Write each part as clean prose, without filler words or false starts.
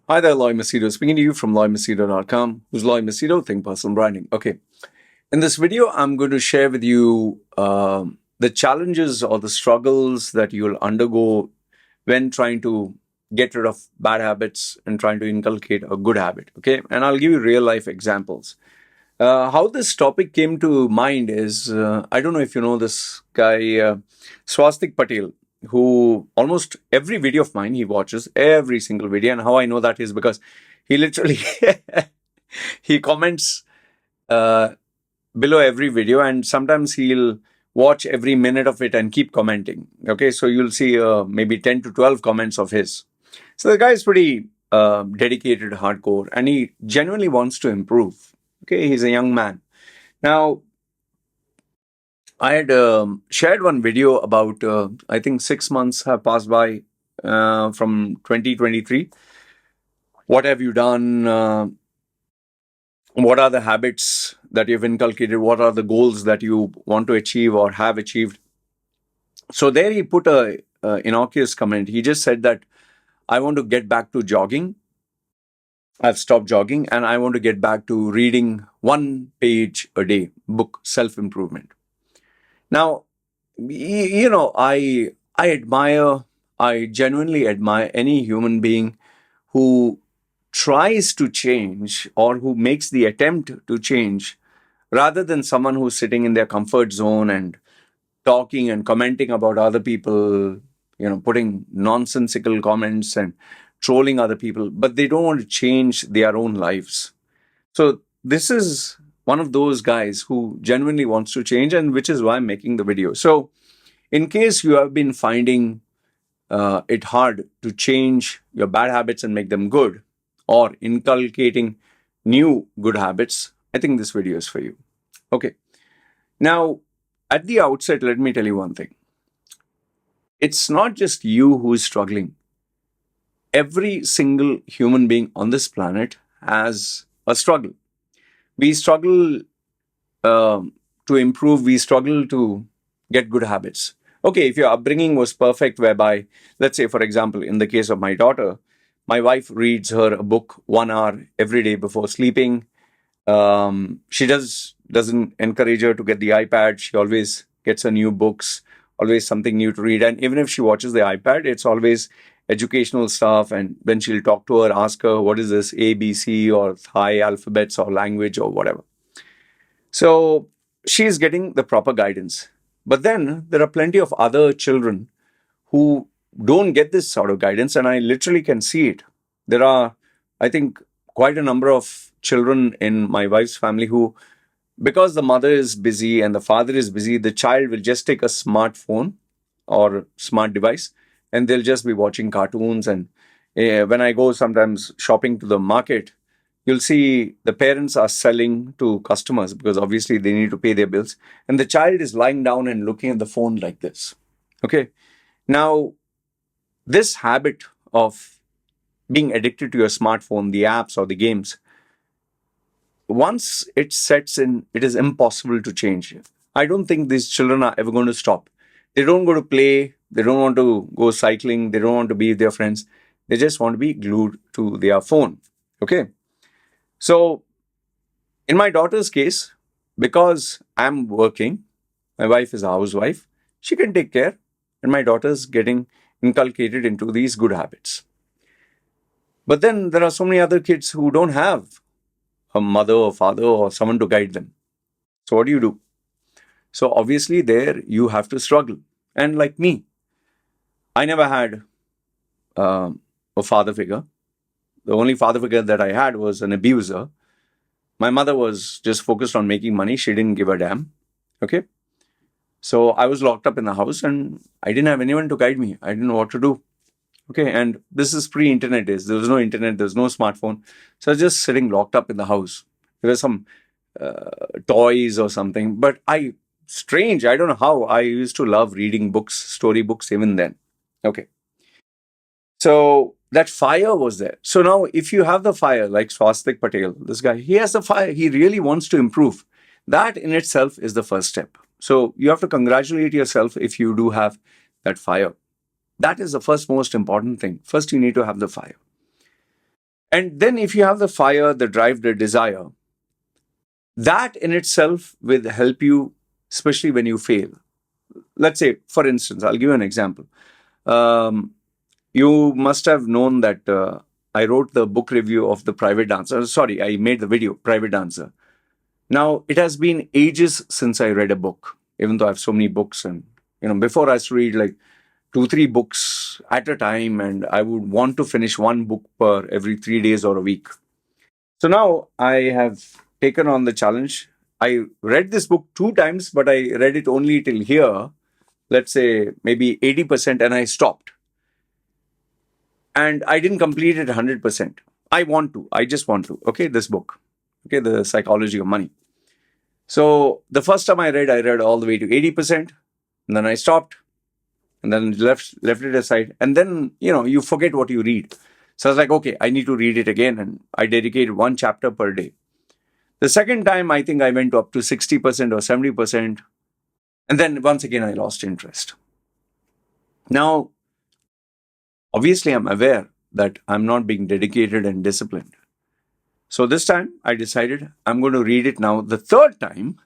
Hi there, Machedo. Speaking to you from Machedo.com. Who's Machedo? Think personal branding. Okay. In this video, I'm going to share with you the challenges or the struggles that you'll undergo when trying to get rid of bad habits and trying to inculcate a good habit. Okay. And I'll give you real life examples. How this topic came to mind is I don't know if you know this guy, Swastik Patel, who almost every video of mine he watches, every single video. And how I know that is because he literally he comments uh, below every video, and sometimes he'll watch every minute of it and keep commenting. Okay, so you'll see maybe 10 to 12 comments of his. So the guy is pretty dedicated, hardcore, and he genuinely wants to improve. Okay, he's a young man. Now, I had shared one video about, I think 6 months have passed by from 2023. What have you done? What are the habits that you've inculcated? What are the goals that you want to achieve or have achieved? So there he put a innocuous comment. He just said that I want to get back to jogging. I've stopped jogging and I want to get back to reading 1 page a day, book, self-improvement. Now, I genuinely admire any human being who tries to change or who makes the attempt to change rather than someone who's sitting in their comfort zone and talking and commenting about other people, putting nonsensical comments and trolling other people, but they don't want to change their own lives. So this is one of those guys who genuinely wants to change, and which is why I'm making the video. So in case you have been finding it hard to change your bad habits and make them good, or inculcating new good habits, I think this video is for you. Okay. Now, at the outset, let me tell you one thing. It's not just you who is struggling. Every single human being on this planet has a struggle. We struggle to improve, we struggle to get good habits. Okay, if your upbringing was perfect, whereby, let's say, for example, in the case of my daughter, my wife reads her a book 1 hour every day before sleeping. She doesn't encourage her to get the iPad. She always gets her new books, always something new to read. And even if she watches the iPad, it's always educational stuff. And when she'll talk to her, ask her, what is this, A, B, C, or Thai alphabets or language or whatever. So she is getting the proper guidance. But then there are plenty of other children who don't get this sort of guidance, and I literally can see it. There are, I think, quite a number of children in my wife's family who, because the mother is busy and the father is busy, the child will just take a smartphone or smart device and they'll just be watching cartoons. And when I go sometimes shopping to the market, you'll see the parents are selling to customers because obviously they need to pay their bills. And the child is lying down and looking at the phone like this. Okay. Now, this habit of being addicted to your smartphone, the apps or the games, once it sets in, it is impossible to change. I don't think these children are ever going to stop. They don't go to play. They don't want to go cycling. They don't want to be with their friends. They just want to be glued to their phone. Okay. So in my daughter's case, because I'm working, my wife is a housewife, she can take care, and my daughter's getting inculcated into these good habits. But then there are so many other kids who don't have a mother or father or someone to guide them. So what do you do? So obviously there you have to struggle. And like me, I never had a father figure. The only father figure that I had was an abuser. My mother was just focused on making money. She didn't give a damn. Okay. So I was locked up in the house and I didn't have anyone to guide me. I didn't know what to do. Okay. And this is pre-internet days. There was no internet. There was no smartphone. So I was just sitting locked up in the house. There were some toys or something. But strange, I don't know how. I used to love reading books, story books even then. Okay. So that fire was there. So now if you have the fire, like Swastik Patel, this guy, he has the fire. He really wants to improve. That in itself is the first step. So you have to congratulate yourself if you do have that fire. That is the first most important thing. First, you need to have the fire. And then if you have the fire, the drive, the desire, that in itself will help you, especially when you fail. Let's say, for instance, I'll give you an example. Um, you must have known that I wrote the book review of The Private Dancer. Sorry, I made the video, Private Dancer. Now, it has been ages since I read a book, even though I have so many books. And, before I used to read like two, three books at a time, and I would want to finish one book per every 3 days or a week. So now I have taken on the challenge. I read this book two times, but I read it only till here, let's say maybe 80%, and I stopped. And I didn't complete it 100%. I just want to, okay, this book, okay, The Psychology of Money. So the first time I read all the way to 80%, and then I stopped, and then left it aside. And then, you forget what you read. So I was like, okay, I need to read it again. And I dedicated one chapter per day. The second time, I think I went up to 60% or 70%. And then once again, I lost interest. Now, obviously, I'm aware that I'm not being dedicated and disciplined. So this time, I decided I'm going to read it now the third time.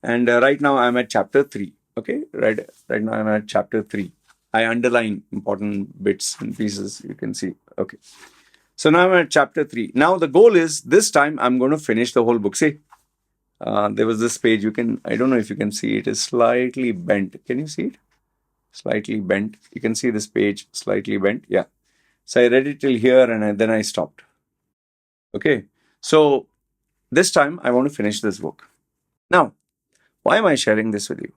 And right now, I'm at chapter 3. Okay, right now, I'm at chapter 3. I underline important bits and pieces, you can see. Okay. So now I'm at chapter 3. Now the goal is this time I'm going to finish the whole book. See, there was this page. I don't know if you can see it is slightly bent. Can you see it? Slightly bent. You can see this page slightly bent. Yeah. So I read it till here and then I stopped. Okay. So this time I want to finish this book. Now, why am I sharing this with you?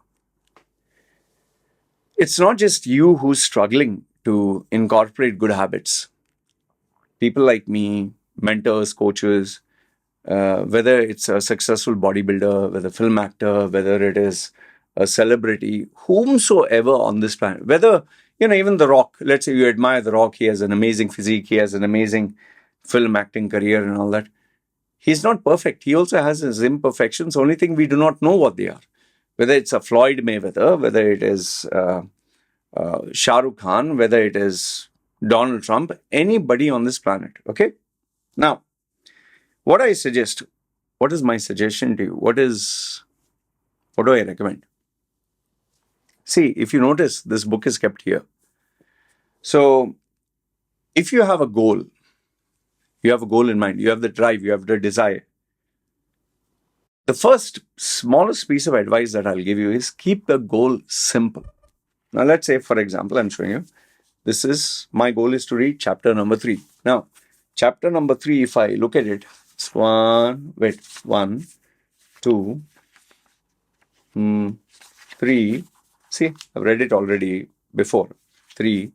It's not just you who's struggling to incorporate good habits. People like me, mentors, coaches, whether it's a successful bodybuilder, whether a film actor, whether it is a celebrity, whomsoever on this planet, whether, even The Rock, let's say you admire The Rock, he has an amazing physique, he has an amazing film acting career and all that. He's not perfect. He also has his imperfections. Only thing we do not know what they are. Whether it's a Floyd Mayweather, whether it is Shah Rukh Khan, whether it is Donald Trump, anybody on this planet. Okay? Now, what I suggest, what is my suggestion to you? What do I recommend? See, if you notice, this book is kept here. So, if you have a goal in mind, you have the drive, you have the desire. The first smallest piece of advice that I'll give you is keep the goal simple. Now, let's say, for example, I'm showing you, my goal is to read chapter number 3. Now, chapter number 3, if I look at it, it's 1, 2, 3. See, I've read it already before. 3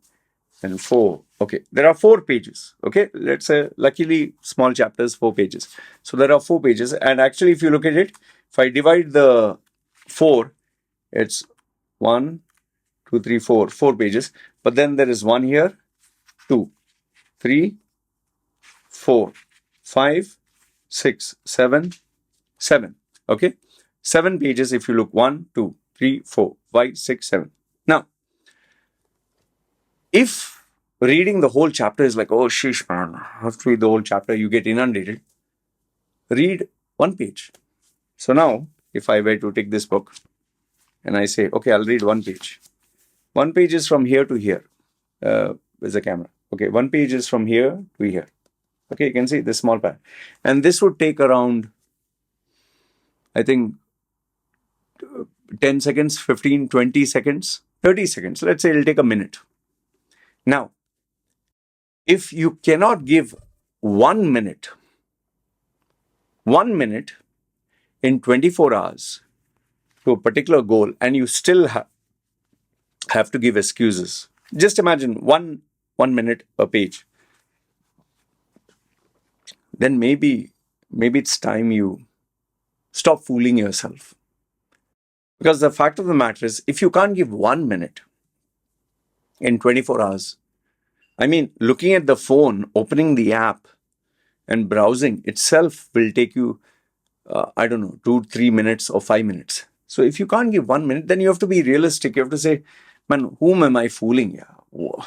and 4. Okay, there are 4 pages. Okay, let's say, luckily, small chapters, 4 pages. So there are 4 pages. And actually, if you look at it, if I divide the 4, it's 1, 2, 3, 4, 4 pages. But then there is 1 here, 2, 3, 4, 5, 6, 7, 7. Okay, 7 pages if you look 1, 2, 3, 4, 5, 6, 7. Now, if reading the whole chapter is like, oh, sheesh, man, I have to read the whole chapter, you get inundated, read 1 page. So now, if I were to take this book and I say, okay, I'll read 1 page. 1 page is from here to here. With the camera. Okay, 1 page is from here to here. Okay, you can see this small pad. And this would take around, I think, 10 seconds, 15, 20 seconds, 30 seconds. Let's say it'll take a minute. Now, if you cannot give 1 minute in 24 hours to a particular goal and you still have to give excuses, just imagine 1 minute a page. Then maybe it's time you stop fooling yourself. Because the fact of the matter is, if you can't give 1 minute in 24 hours, I mean, looking at the phone, opening the app and browsing itself will take you, 2, 3 minutes or 5 minutes. So if you can't give 1 minute, then you have to be realistic. You have to say, man, whom am I fooling? Yeah.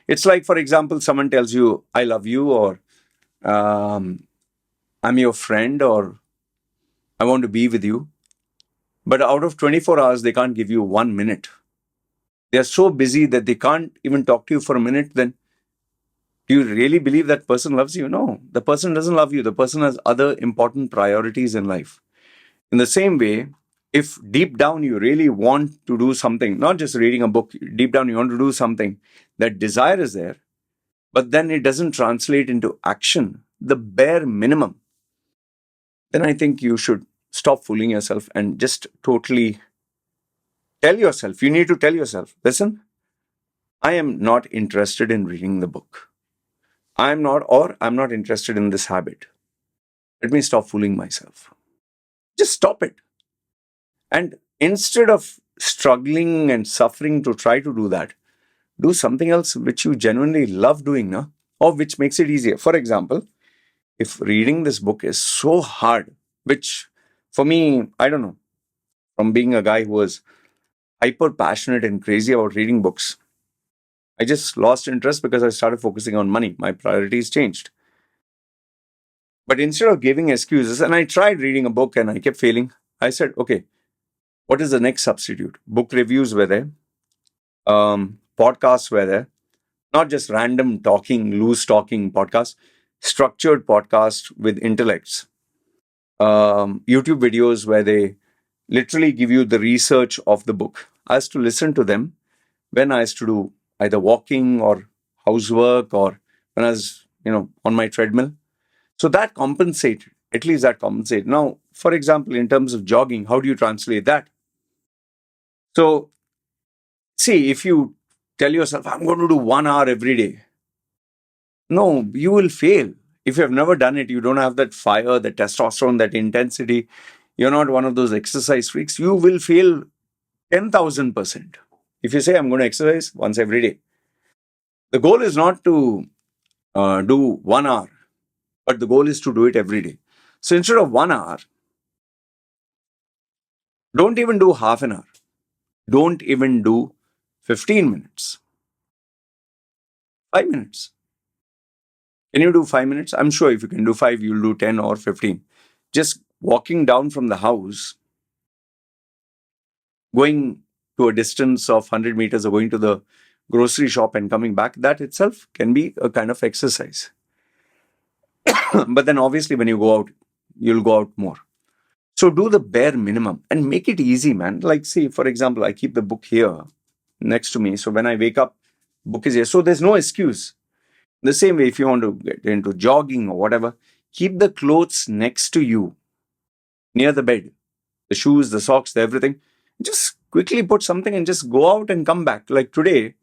It's like, for example, someone tells you, I love you, or um, I'm your friend, or I want to be with you. But out of 24 hours, they can't give you 1 minute. They are so busy that they can't even talk to you for a minute. Then do you really believe that person loves you? No, the person doesn't love you. The person has other important priorities in life. In the same way, if deep down you really want to do something, not just reading a book, deep down you want to do something, that desire is there, but then it doesn't translate into action, the bare minimum, then I think you should stop fooling yourself and just totally tell yourself, you need to tell yourself, listen, I am not interested in reading the book. I'm not interested in this habit. Let me stop fooling myself. Just stop it. And instead of struggling and suffering to try to do that, do something else which you genuinely love doing, no? Or which makes it easier. For example, if reading this book is so hard, which for me, I don't know, from being a guy who was hyper passionate and crazy about reading books, I just lost interest because I started focusing on money. My priorities changed. But instead of giving excuses, and I tried reading a book and I kept failing, I said, okay, what is the next substitute? Book reviews were there, podcasts were there, not just random talking, loose talking podcasts, structured podcasts with intellects, YouTube videos where they literally give you the research of the book. I used to listen to them when I used to do either walking or housework, or when I was, on my treadmill. So that compensated, at least that compensated. Now, for example, in terms of jogging, how do you translate that? So, see, if you tell yourself, I'm going to do 1 hour every day, no, you will fail. If you have never done it, you don't have that fire, that testosterone, that intensity, you're not one of those exercise freaks, you will fail 10,000%. If you say, I'm going to exercise once every day, the goal is not to do 1 hour, but the goal is to do it every day. So instead of 1 hour, don't even do half an hour. Don't even do 15 minutes, 5 minutes. Can you do 5 minutes? I'm sure if you can do five, you'll do 10 or 15. Just walking down from the house, going to a distance of 100 meters, or going to the grocery shop and coming back, that itself can be a kind of exercise. But then obviously, when you go out, you'll go out more. So do the bare minimum and make it easy, man. Like, see, for example, I keep the book here next to me. So when I wake up, book is here. So there's no excuse. The same way, if you want to get into jogging or whatever, keep the clothes next to you, near the bed, the shoes, the socks, the everything. Just quickly put something and just go out and come back. Like today,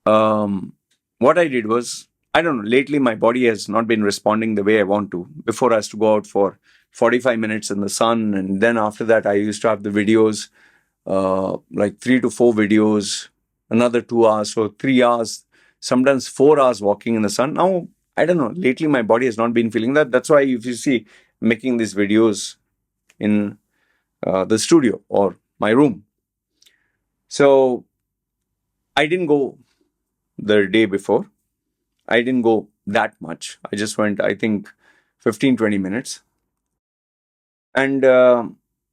what I did was, I don't know, lately my body has not been responding the way I want to. Before I used to go out for 45 minutes in the sun, and then after that I used to have the videos, like 3 to 4 videos, another 2 hours, so 3 hours, sometimes 4 hours walking in the sun. Now, I don't know, lately my body has not been feeling that. That's why if you see making these videos in the studio or my room. So I didn't go the day before. I didn't go that much. I just went, I think, 15-20 minutes. And I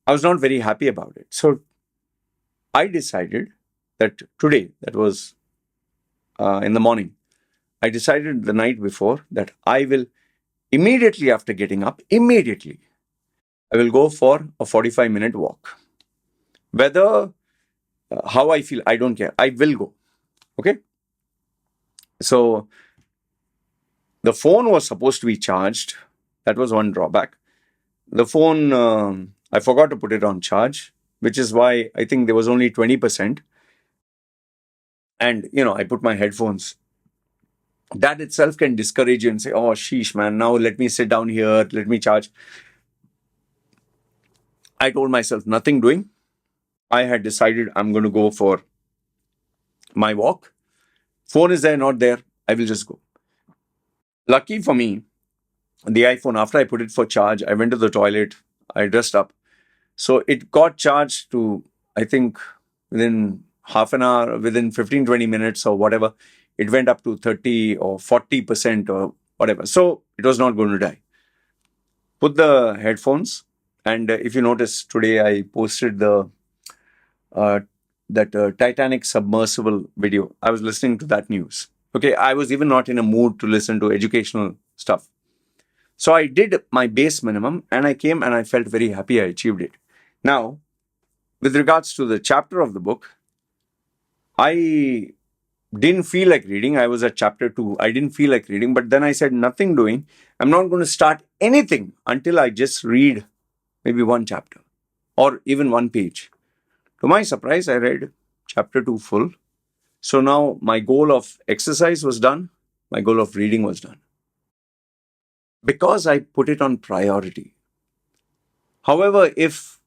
was not very happy about it. So I decided that today, that was in the morning, I decided the night before that I will immediately after getting up, immediately, I will go for a 45-minute walk. Whether how I feel, I don't care. I will go. Okay. So the phone was supposed to be charged. That was one drawback. The phone, I forgot to put it on charge, which is why I think there was only 20%. And, I put my headphones. That itself can discourage you and say, oh, sheesh, man, now let me sit down here, let me charge. I told myself, nothing doing. I had decided I'm going to go for my walk. Phone is there, not there. I will just go. Lucky for me, the iPhone, after I put it for charge, I went to the toilet, I dressed up. So it got charged to, I think, within half an hour, within 15-20 minutes or whatever, it went up to 30 or 40% or whatever. So it was not going to die. Put the headphones, and if you notice, today I posted the uh, that Titanic submersible video. I was listening to that news. Okay, I was even not in a mood to listen to educational stuff. So I did my base minimum, and I came and I felt very happy I achieved it. Now, with regards to the chapter of the book, I didn't feel like reading. I was at chapter 2. I didn't feel like reading, but then I said, nothing doing. I'm not going to start anything until I just read maybe one chapter or even one page. To my surprise, I read chapter 2 full. So now my goal of exercise was done. My goal of reading was done. Because I put it on priority. However, if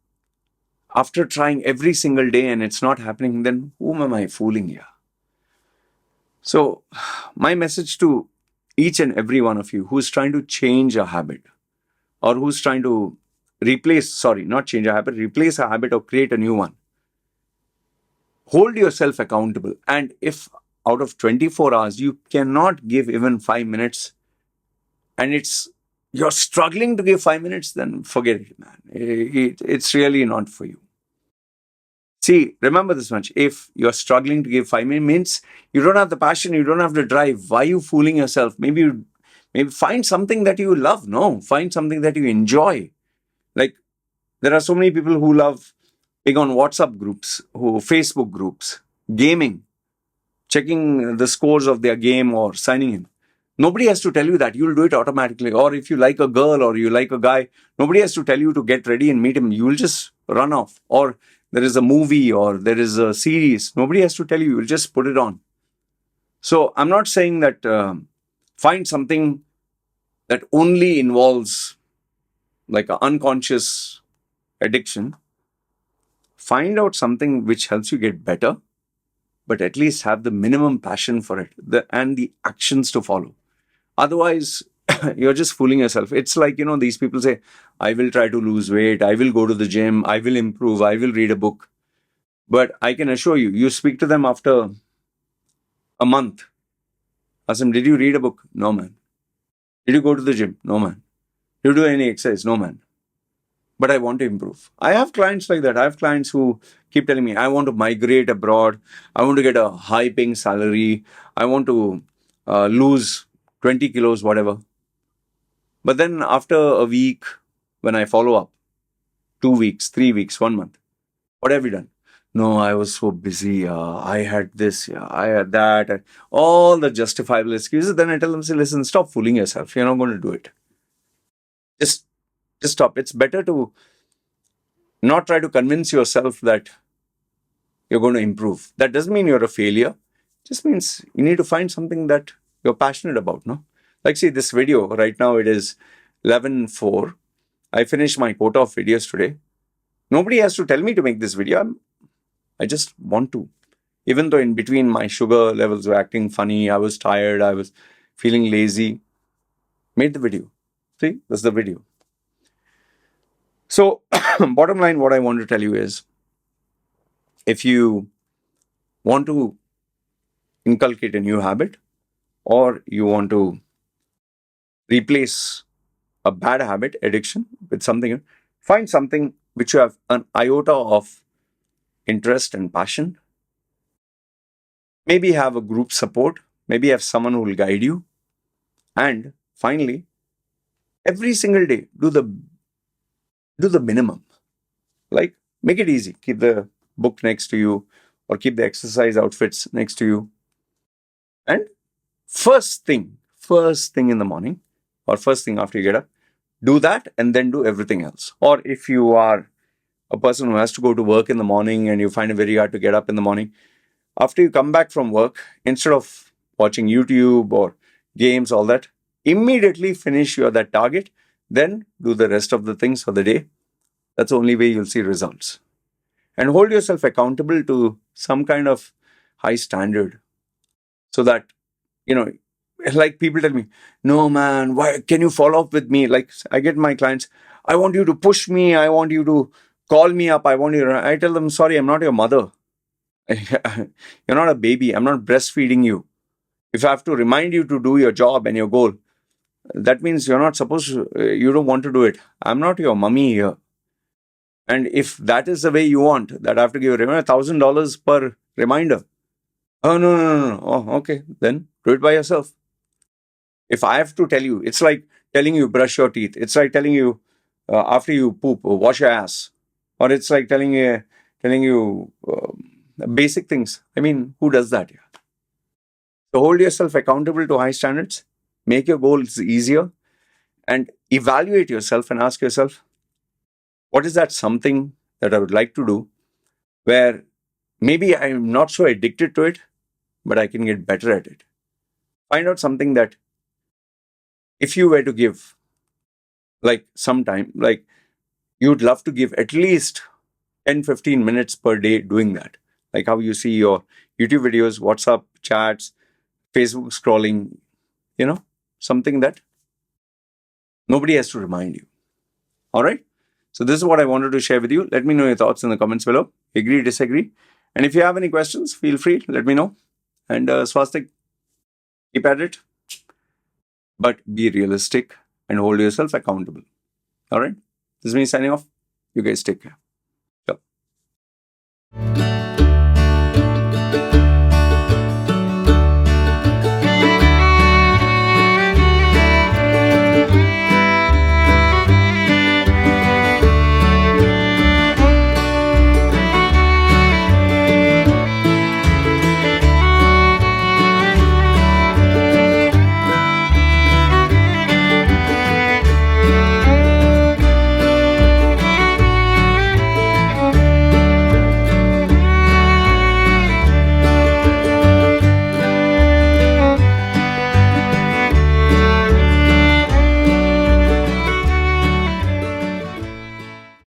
after trying every single day and it's not happening, then whom am I fooling here? So, my message to each and every one of you who's trying to change a habit or who's trying to not change a habit, replace a habit or create a new one. Hold yourself accountable. And if out of 24 hours you cannot give even 5 minutes and you're struggling to give 5 minutes, then forget it, man. It's really not for you. See, remember this much. If you're struggling to give 5 minutes, means you don't have the passion, you don't have the drive. Why are you fooling yourself? Maybe find something that you love. No, find something that you enjoy. Like there are so many people who love being on WhatsApp groups, who Facebook groups, gaming, checking the scores of their game or signing in. Nobody has to tell you that. You'll do it automatically. Or if you like a girl or you like a guy, nobody has to tell you to get ready and meet him. You'll just run off. Or there is a movie or there is a series. Nobody has to tell you. You'll just put it on. So I'm not saying that find something that only involves like an unconscious addiction. Find out something which helps you get better, but at least have the minimum passion for it and the actions to follow. Otherwise, you're just fooling yourself. It's like, these people say, I will try to lose weight, I will go to the gym, I will improve, I will read a book. But I can assure you, you speak to them after a month. Ask them, did you read a book? No, man. Did you go to the gym? No, man. Did you do any exercise? No, man. But I want to improve. I have clients like that. I have clients who keep telling me, I want to migrate abroad. I want to get a high paying salary. I want to lose 20 kilos, whatever. But then after a week, when I follow up, 2 weeks, 3 weeks, 1 month, what have you done? No, I was so busy. I had this, I had that. All the justifiable excuses. Then I tell them, say, listen, stop fooling yourself. You're not going to do it. Just stop. It's better to not try to convince yourself that you're going to improve. That doesn't mean you're a failure. It just means you need to find something that you're passionate about, no? Like, see, this video, right now it is 11:04. I finished my quota of videos today. Nobody has to tell me to make this video. I just want to. Even though in between my sugar levels were acting funny, I was tired, I was feeling lazy, made the video. See, that's the video. So, bottom line, what I want to tell you is, if you want to inculcate a new habit or you want to replace a bad habit, addiction, with something, find something which you have an iota of interest and passion. Maybe have a group support, maybe have someone who will guide you. And finally, every single day, do the minimum. Like, make it easy. Keep the book next to you or keep the exercise outfits next to you. And first thing in the morning or first thing after you get up, do that and then do everything else. Or if you are a person who has to go to work in the morning and you find it very hard to get up in the morning, after you come back from work, instead of watching YouTube or games, all that, immediately finish that target, then do the rest of the things for the day. That's the only way you'll see results. And hold yourself accountable to some kind of high standard so that, like people tell me, no, man, why can you follow up with me? Like I get my clients, I want you to push me. I want you to call me up. I tell them, sorry, I'm not your mother. You're not a baby. I'm not breastfeeding you. If I have to remind you to do your job and your goal, that means you're not supposed to, you don't want to do it. I'm not your mummy here. And if that is the way you want, that I have to give a reminder, $1,000 per reminder. Oh, no, no, no, no. Oh, okay. Then do it by yourself. If I have to tell you, it's like telling you brush your teeth. It's like telling you after you poop, wash your ass. Or it's like telling you basic things. I mean, who does that? Yeah. So hold yourself accountable to high standards, make your goals easier, and evaluate yourself and ask yourself, what is that something that I would like to do where maybe I'm not so addicted to it, but I can get better at it? Find out something that if you were to give, like sometime, like you'd love to give at least 10-15 minutes per day doing that. Like how you see your YouTube videos, WhatsApp chats, Facebook scrolling, something that nobody has to remind you. All right. So this is what I wanted to share with you. Let me know your thoughts in the comments below. Agree, disagree. And if you have any questions, feel free, let me know. And Swastik, keep at it, but be realistic and hold yourself accountable. All right. This is me signing off. You guys take care. Ciao.